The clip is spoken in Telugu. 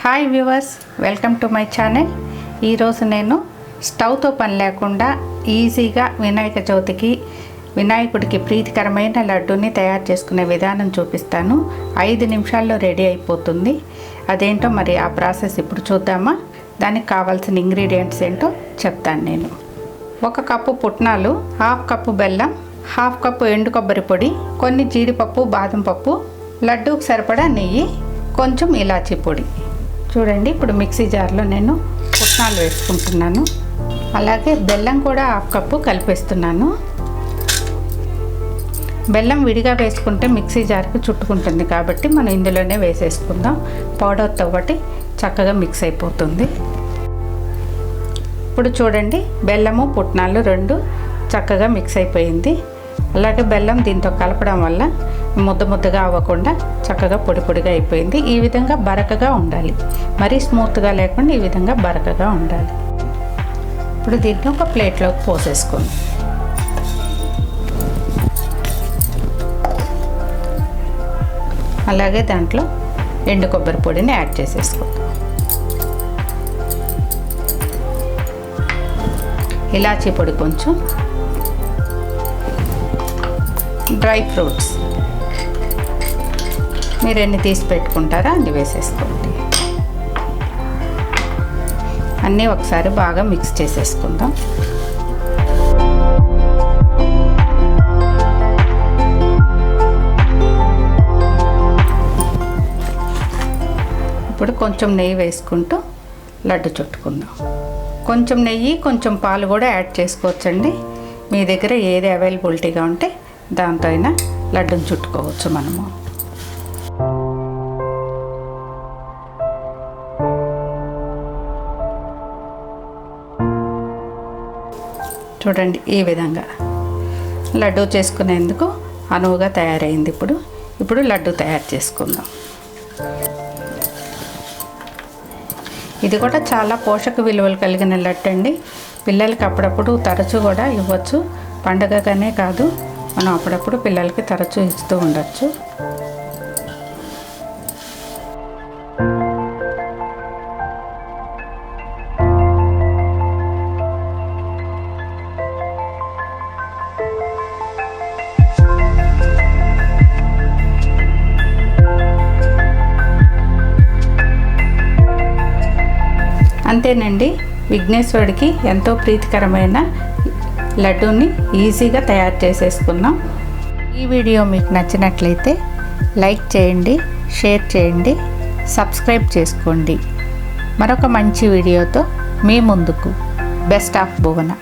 Hi viewers, welcome to my channel. ఈరోజు నేను స్టవ్తో పని లేకుండా ఈజీగా వినాయక చవితికి వినాయకుడికి ప్రీతికరమైన లడ్డూని తయారు చేసుకునే విధానం చూపిస్తాను. 5 నిమిషాల్లో రెడీ అయిపోతుంది. అదేంటో మరి ఆ ప్రాసెస్ ఇప్పుడు చూద్దామా. దానికి కావాల్సిన ఇంగ్రీడియంట్స్ ఏంటో చెప్తాను నేను. 1 కప్పు పుట్నాలు, 1/2 కప్పు బెల్లం, 1/2 కప్పు ఎండు కొబ్బరి పొడి, కొన్ని జీడిపప్పు, బాదం పప్పు, లడ్డూకి సరిపడా నెయ్యి, కొంచెం ఇలాచీ పొడి. చూడండి, ఇప్పుడు మిక్సీ జార్లో నేను పుట్నాలు వేసుకుంటున్నాను. అలాగే బెల్లం కూడా 1/2 కప్పు కలిపేస్తున్నాను. బెల్లం విడిగా వేసుకుంటే మిక్సీ జార్కి చుట్టుకుంటుంది కాబట్టి మనం ఇందులోనే వేసేసుకుందాం. పౌడర్తో ఒకటి చక్కగా మిక్స్ అయిపోతుంది. ఇప్పుడు చూడండి, బెల్లము పుట్నాలు 2 చక్కగా మిక్స్ అయిపోయింది. అలాగే బెల్లం దీంతో కలపడం వల్ల ముద్దగా అవ్వకుండా చక్కగా పొడి పొడిగా అయిపోయింది. ఈ విధంగా బరకగా ఉండాలి, మరీ స్మూత్గా లేకుండా ఈ విధంగా బరకగా ఉండాలి. ఇప్పుడు దీన్ని ఒక ప్లేట్లోకి పోసేసుకుందాం. అలాగే దాంట్లో ఎండు కొబ్బరి పొడిని యాడ్ చేసేసుకుందాం. ఇలాచీ పొడి కొంచెం, డ్రై ఫ్రూట్స్ మీరు ఎన్ని తీసి పెట్టుకుంటారో అన్ని వేసేసుకోండి. అన్నీ ఒకసారి బాగా మిక్స్ చేసేసుకుందాం. ఇప్పుడు కొంచెం నెయ్యి వేసుకుంటూ లడ్డు చుట్టుకుందాం. కొంచెం నెయ్యి, కొంచెం పాలు కూడా యాడ్ చేసుకోవచ్చండి. మీ దగ్గర ఏది అవైలబిలిటీగా ఉంటే దాంతో అయినా లడ్డూని చుట్టుకోవచ్చు మనము. చూడండి, ఈ విధంగా లడ్డూ చేసుకునేందుకు అనువుగా తయారైంది. ఇప్పుడు లడ్డు తయారు చేసుకుందాం. ఇది కూడా చాలా పోషక విలువలు కలిగిన లడ్డు అండి. పిల్లలకి అప్పుడప్పుడు తరచూ కూడా ఇవ్వచ్చు. పండగగానే కాదు, మనం అప్పుడప్పుడు పిల్లలకి తరచూ ఇస్తూ ఉండొచ్చు. అంతేనండి, విఘ్నేశ్వరుడికి ఎంతో ప్రీతికరమైన లడ్డూని ఈజీగా తయారు చేసేసుకున్నాం. ఈ వీడియో మీకు నచ్చినట్లయితే లైక్ చేయండి, షేర్ చేయండి, సబ్స్క్రైబ్ చేసుకోండి. మరొక మంచి వీడియోతో మీ ముందుకు. Best of Bhuvana.